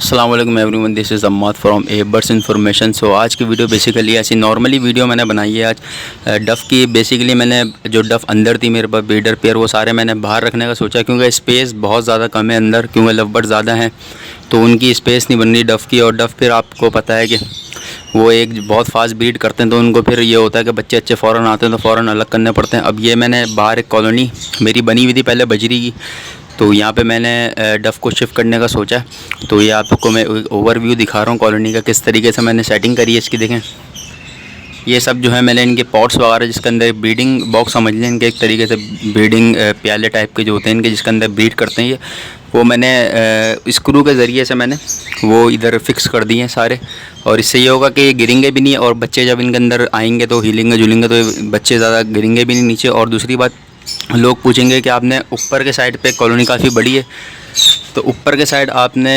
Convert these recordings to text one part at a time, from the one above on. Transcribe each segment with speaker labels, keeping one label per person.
Speaker 1: अस्सलाम वालेकुम everyone, this is Ammad from Abers information. So आज की वीडियो बेसिकली ऐसी नॉर्मली वीडियो मैंने बनाई है आज डफ़ की। बेसिकली मैंने जो डफ़ अंदर थी मेरे पास ब्रीडर पेयर, वो सारे मैंने बाहर रखने का सोचा क्योंकि स्पेस बहुत ज़्यादा कम है अंदर, क्योंकि लवबर्ड ज़्यादा हैं तो उनकी स्पेस नहीं बन रही डफ़ की। और डफ़ फिर आपको पता है कि वो एक बहुत फास्ट ब्रीड करते हैं, तो उनको फिर ये होता है कि बच्चे अच्छे फ़ौरन आते हैं तो फ़ौरन अलग करने पड़ते हैं। अब ये मैंने बाहर एक कॉलोनी मेरी बनी हुई थी पहले बजरी की, तो यहाँ पे मैंने डफ़ को शिफ्ट करने का सोचा। तो ये आपको मैं ओवरव्यू दिखा रहा हूँ कॉलोनी का, किस तरीके से मैंने सेटिंग करी है इसकी। देखें ये सब जो है मैंने इनके पॉट्स वगैरह, जिसके अंदर ब्रीडिंग बॉक्स समझ लें इनके, एक तरीके से ब्रीडिंग प्याले टाइप के जो होते हैं इनके, जिसके अंदर ब्रीड करते हैं ये, वो मैंने स्क्रू के ज़रिए से मैंने वो इधर फिक्स कर दिए हैं सारे। और इससे ये होगा कि ये गिरेंगे भी नहीं, और बच्चे जब इनके अंदर आएंगे तो हिलेंगे जुलेंगे तो बच्चे ज़्यादा गिरेंगे भी नहीं नीचे। और दूसरी बात, लोग पूछेंगे कि आपने ऊपर के साइड पे कॉलोनी काफ़ी बड़ी है, तो ऊपर के साइड आपने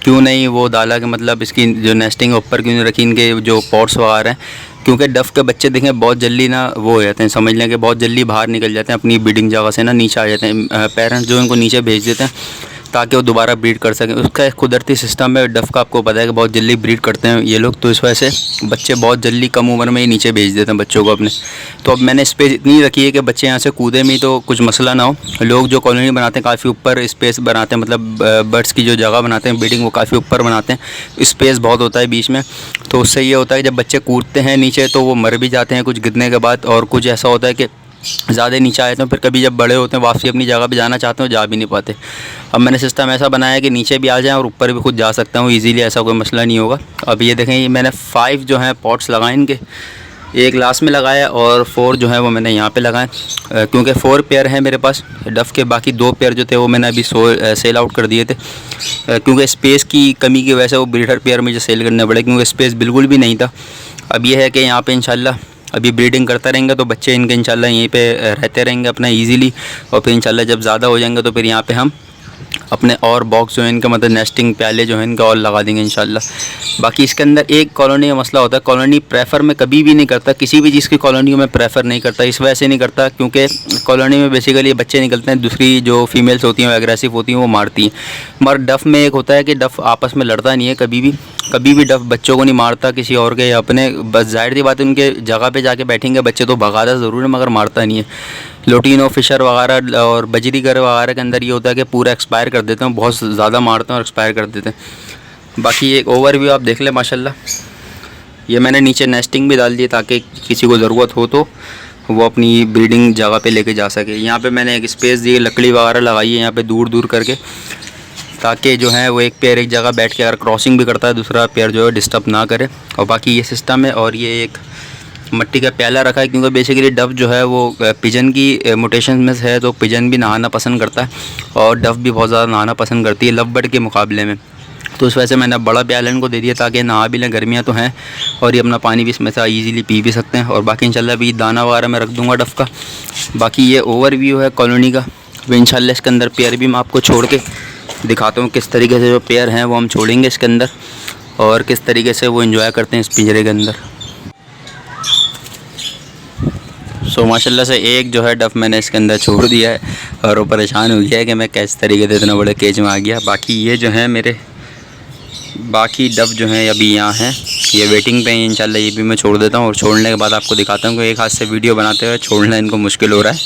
Speaker 1: क्यों नहीं वो डाला कि मतलब इसकी जो नेस्टिंग है ऊपर क्यों नहीं रखी, इनके जो पॉट्स वगैरह हैं। क्योंकि डफ़ के बच्चे देखें बहुत जल्दी ना वो हो जाते हैं, समझ लें कि बहुत जल्दी बाहर निकल जाते हैं अपनी ब्रीडिंग जगह से, ना नीचे आ जाते हैं। पेरेंट्स जो इनको नीचे भेज देते हैं ताकि वो दोबारा ब्रीड कर सकें। उसका एक कुदरती सिस्टम है डफ़ का, आपको पता है कि बहुत जल्दी ब्रीड करते हैं ये लोग, तो इस वजह से बच्चे बहुत जल्दी कम उम्र में ही नीचे भेज देते हैं बच्चों को अपने। तो अब मैंने स्पेस इतनी रखी है कि बच्चे यहाँ से कूदे में तो कुछ मसला ना हो। लोग जो कॉलोनी बनाते हैं काफ़ी ऊपर स्पेस बनाते हैं, मतलब बर्ड्स की जो जगह बनाते हैं ब्रीडिंग वो काफ़ी ऊपर बनाते हैं, स्पेस बहुत होता है बीच में। तो उससे ये होता है कि जब बच्चे कूदते हैं नीचे तो वो मर भी जाते हैं कुछ गिरने के बाद, और कुछ ऐसा होता है कि ज़्यादा नीचे आए तो फिर कभी जब बड़े होते हैं वापसी अपनी जगह पे जाना चाहते हो जा भी नहीं पाते। अब मैंने सिस्टम ऐसा बनाया है कि नीचे भी आ जाएं और ऊपर भी खुद जा सकता हूँ इजीली, ऐसा कोई मसला नहीं होगा। अब ये देखें, ये मैंने 5 जो हैं पॉट्स लगाए इनके, एक लास्ट में लगाया और 4 जो है वो मैंने यहाँ पे लगाए, क्योंकि 4 पेयर हैं मेरे पास डफ़ के। बाकी 2 पेयर जो थे वो मैंने अभी सेल आउट कर दिए थे, क्योंकि स्पेस की कमी की वजह से वो ब्रीडर पेयर मुझे सेल करने पड़े, क्योंकि स्पेस बिल्कुल भी नहीं था। अब ये है कि यहाँ पे इंशाल्लाह अभी ब्रीडिंग करता रहेंगे तो बच्चे इनके इंशाल्लाह यहीं पे रहते रहेंगे अपना इजीली, और फिर इंशाल्लाह जब ज़्यादा हो जाएंगे तो फिर यहाँ पे हम अपने और बॉक्स जो है इनका, मतलब नेस्टिंग प्याले जो है इनका और लगा देंगे इंशाल्लाह। बाकी इसके अंदर एक कॉलोनी का मसला होता है, कॉलोनी प्रेफर मैं कभी भी नहीं करता, किसी भी चीज़ की कॉलोनी को मैं प्रेफर नहीं करता। इस वजह से नहीं करता क्योंकि कॉलोनी में बेसिकली बच्चे निकलते हैं, दूसरी जो फीमेल्स होती हैं वो एग्रेसिव होती हैं, वो मारती हैं। मगर डफ़ में एक होता है कि डफ़ आपस में लड़ता नहीं है कभी भी डफ़ बच्चों को नहीं मारता किसी और के या अपने, बस जाहिर सी बात है उनके जगह पे जाके बैठेंगे बच्चे तो भगाता ज़रूर है मगर मारता नहीं है। लोटिनो फिशर वगैरह और बजरीगर वगैरह के अंदर ये होता है कि पूरा एक्सपायर कर देते हैं, बहुत ज़्यादा मारते हैं और एक्सपायर कर देते हैं। बाकी एक ओवरव्यू आप देख लें माशाल्लाह। ये मैंने नीचे नेस्टिंग भी डाल दी ताकि किसी को ज़रूरत हो तो वो अपनी ब्रीडिंग जगह पे लेके जा सके। यहाँ पे मैंने एक स्पेस दी, लकड़ी वगैरह लगाई है यहाँ पे दूर दूर करके, ताकि जो है वो एक पेयर एक जगह बैठ के अगर क्रॉसिंग भी करता है दूसरा पेयर जो है डिस्टर्ब ना करे। और बाकी ये सिस्टम है। और ये एक मिट्टी का प्याला रखा है क्योंकि बेसिकली डफ़ जो है वो पिजन की मोटेशन में है, तो पिजन भी नहाना पसंद करता है और डफ़ भी बहुत ज़्यादा नहाना पसंद करती है लवबर्ड के मुकाबले में। तो इस वजह से मैंने बड़ा प्याला इनको दे दिया ताकि नहा भी लें, गर्मियाँ तो हैं और ये अपना पानी भी इसमें से ईज़िली पी भी सकते हैं। और बाकी इंशाल्लाह भी दाना वगैरह मैं रख दूँगा डफ़ का। बाकी ये ओवरव्यू है कॉलोनी का। तो इंशाल्लाह इसके अंदर पेयर भी मैं आपको छोड़ के दिखाता हूँ किस तरीके से जो पेयर हैं वो हम छोड़ेंगे इसके अंदर और किस तरीके से वो एंजॉय करते हैं इस पिंजरे के अंदर। सो माशाल्लाह से एक जो है डफ़ मैंने इसके अंदर छोड़ दिया है और वो परेशान हो गया है कि मैं किस तरीके से इतना बड़े केज में आ गया। बाकी ये जो है मेरे बाकी डफ जो हैं अभी यहाँ हैं, ये वेटिंग पे हैं। इंशाल्लाह ये भी मैं छोड़ देता हूँ और छोड़ने के बाद आपको दिखाता हूँ कि एक हाथ से वीडियो बनाते हुए छोड़ना इनको मुश्किल हो रहा है,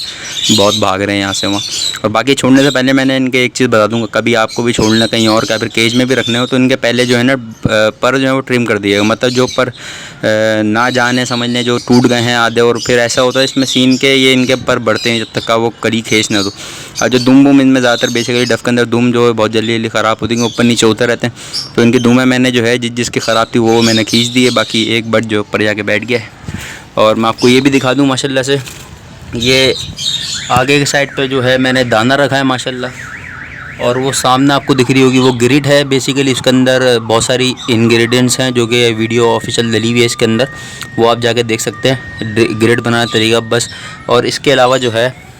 Speaker 1: बहुत भाग रहे हैं यहाँ से वहाँ। और बाकी छोड़ने से पहले मैंने इनके एक चीज़ बता दूँगा, कभी आपको भी छोड़ना कहीं और का फिर केज में भी रखने हो तो इनके पहले जो है ना पर जो है वो ट्रिम कर दिएगा, मतलब जो पर ना जाने समझने जो टूट गए हैं आधे, और फिर ऐसा होता है इसमें सीन के ये इनके पर बढ़ते हैं जब तक का वो कड़ी खींच ना दो। और जो दुम बुम इनमें ज़्यादातर बेसिकली डफ के अंदर दुम जो है बहुत जल्दी जल्दी ख़राब होती है, ऊपर नीचे होते रहते हैं। तो इनकी दुमें मैंने जो है जिसकी ख़राब थी वो मैंने खींच दी है, बाकी एक बट जो ऊपर जाके बैठ गया है। और मैं आपको ये भी दिखा दूँ माशाल्लाह से, ये आगे के साइड पे जो है मैंने दाना रखा है माशाल्लाह, और वो सामने आपको दिख रही होगी वो ग्रिड है। बेसिकली इसके अंदर बहुत सारी इंग्रेडिएंट्स हैं जो कि वीडियो ऑफिशियल डली हुई है इसके अंदर, वो आप जाके देख सकते हैं ग्रिड बनाना तरीका बस। और इसके अलावा जो है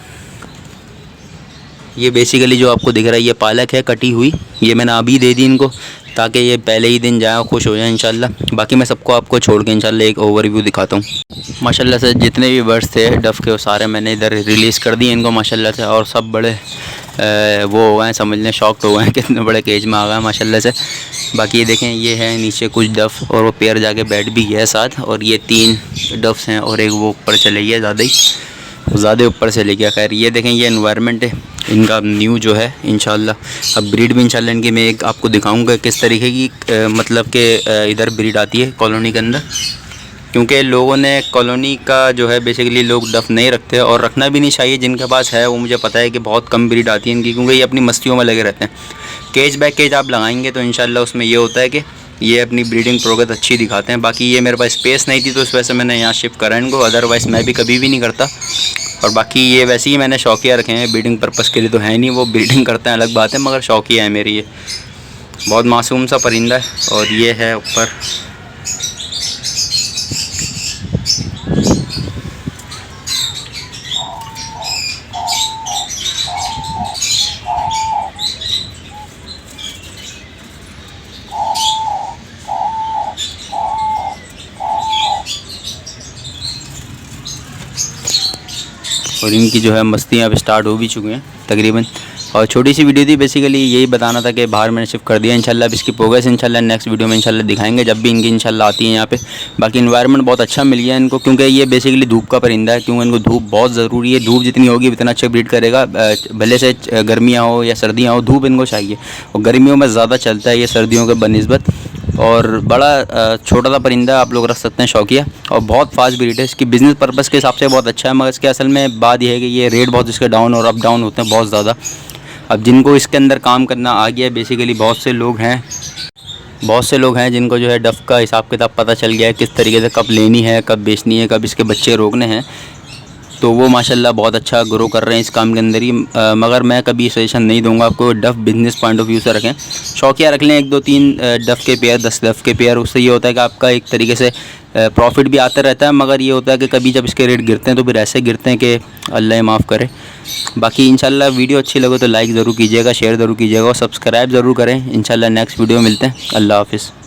Speaker 1: ये बेसिकली जो आपको दिख रहा है ये पालक है कटी हुई, ये मैंने अभी दे दी इनको ताकि ये पहले ही दिन जाए खुश हो जाए इंशाल्लाह। बाकी मैं सबको आपको छोड़ के इंशाल्लाह एक ओवरव्यू दिखाता हूँ। माशाल्लाह से जितने भी बर्ड्स थे डफ के वो सारे मैंने इधर रिलीज़ कर दिए इनको माशाल्लाह से, और सब बड़े वो हो गए हैं, समझ लें शॉक्ड हो गए हैं कितने बड़े केज में आ गए हैं माशाल्लाह से। बाकी ये देखें ये है नीचे कुछ डफ और वो पेयर जाके बैठ भी गया है साथ, और ये 3 डफ्स हैं और एक वो ऊपर चले गया ज़्यादा ऊपर से ले गया। खैर ये देखें ये एनवायरनमेंट है इनका न्यू जो है इंशाल्लाह। अब ब्रीड भी इंशाल्लाह इनकी मैं एक आपको दिखाऊंगा किस तरीके की मतलब कि इधर ब्रीड आती है कॉलोनी के अंदर, क्योंकि लोगों ने कॉलोनी का जो है बेसिकली लोग डफ नहीं रखते और रखना भी नहीं चाहिए। जिनके पास है वो मुझे पता है कि बहुत कम ब्रीड आती है इनकी, क्योंकि ये अपनी मस्तियों में लगे रहते हैं। केज बाय केज आप लगाएंगे तो इंशाल्लाह उसमें ये होता है कि ये अपनी ब्रीडिंग प्रोग्रेस अच्छी दिखाते हैं। बाकी ये मेरे पास स्पेस नहीं थी तो इस वजह से मैंने यहाँ शिफ्ट करा इनको, अदरवाइज़ मैं भी कभी भी नहीं करता। और बाकी ये वैसे ही मैंने शौकिया रखे हैं, ब्रीडिंग पर्पज़ के लिए तो है नहीं, वो ब्रीडिंग करते हैं अलग बात है, मगर शौकिया है मेरी। ये बहुत मासूम सा परिंदा है। और ये है ऊपर और इनकी जो है मस्तियाँ अब स्टार्ट हो भी चुकी हैं तकरीबन। और छोटी सी वीडियो थी बेसिकली यही बताना था कि बाहर मैंने शिफ्ट कर दिया इंशाल्लाह। अब इसकी प्रोग्रेस इंशाल्लाह नेक्स्ट वीडियो में इंशाल्लाह दिखाएंगे जब भी इनकी इंशाल्लाह आती है यहाँ पे। बाकी इन्वायरमेंट बहुत अच्छा मिल गया इनको, क्योंकि ये बेसिकली धूप का परिंदा है, क्योंकि इनको धूप बहुत ज़रूरी है। धूप जितनी होगी उतना अच्छा ब्रीड करेगा, भले से गर्मियाँ हो या सर्दियाँ हो धूप इनको चाहिए। और गर्मियों में ज़्यादा चलता है ये सर्दियों के बनिस्बत। और बड़ा छोटा सा परिंदा आप लोग रख सकते हैं शौकिया, और बहुत फास्ट ब्रीड है। इसकी बिज़नेस पर्पज़ के हिसाब से बहुत अच्छा है, मगर इसके असल में बात यह है कि ये रेट बहुत इसके डाउन और अप डाउन होते हैं बहुत ज़्यादा। अब जिनको इसके अंदर काम करना आ गया है बेसिकली बहुत से लोग हैं जिनको जो है डफ का हिसाब किताब पता चल गया है, किस तरीके से कब लेनी है, कब बेचनी है, कब इसके बच्चे रोकने हैं, तो वो माशाल्लाह बहुत अच्छा ग्रो कर रहे हैं इस काम के अंदर ही। मगर मैं कभी सजेशन नहीं दूंगा आपको डफ बिज़नेस पॉइंट ऑफ व्यू से रखें। शौकिया रख लें 1 2 3 डफ के पेयर, 10 डफ के पेयर, उससे ये होता है कि आपका एक तरीके से प्रॉफिट भी आता रहता है। मगर ये होता है कि कभी जब इसके रेट गिरते हैं तो फिर ऐसे गिरते हैं कि अल्लाह माफ़ करे। बाकी इंशाल्लाह वीडियो अच्छी लगे तो लाइक ज़रूर कीजिएगा, शेयर ज़रूर कीजिएगा और सब्सक्राइब ज़रूर करें। इंशाल्लाह नेक्स्ट वीडियो मिलते हैं। अल्लाह हाफ़िज़।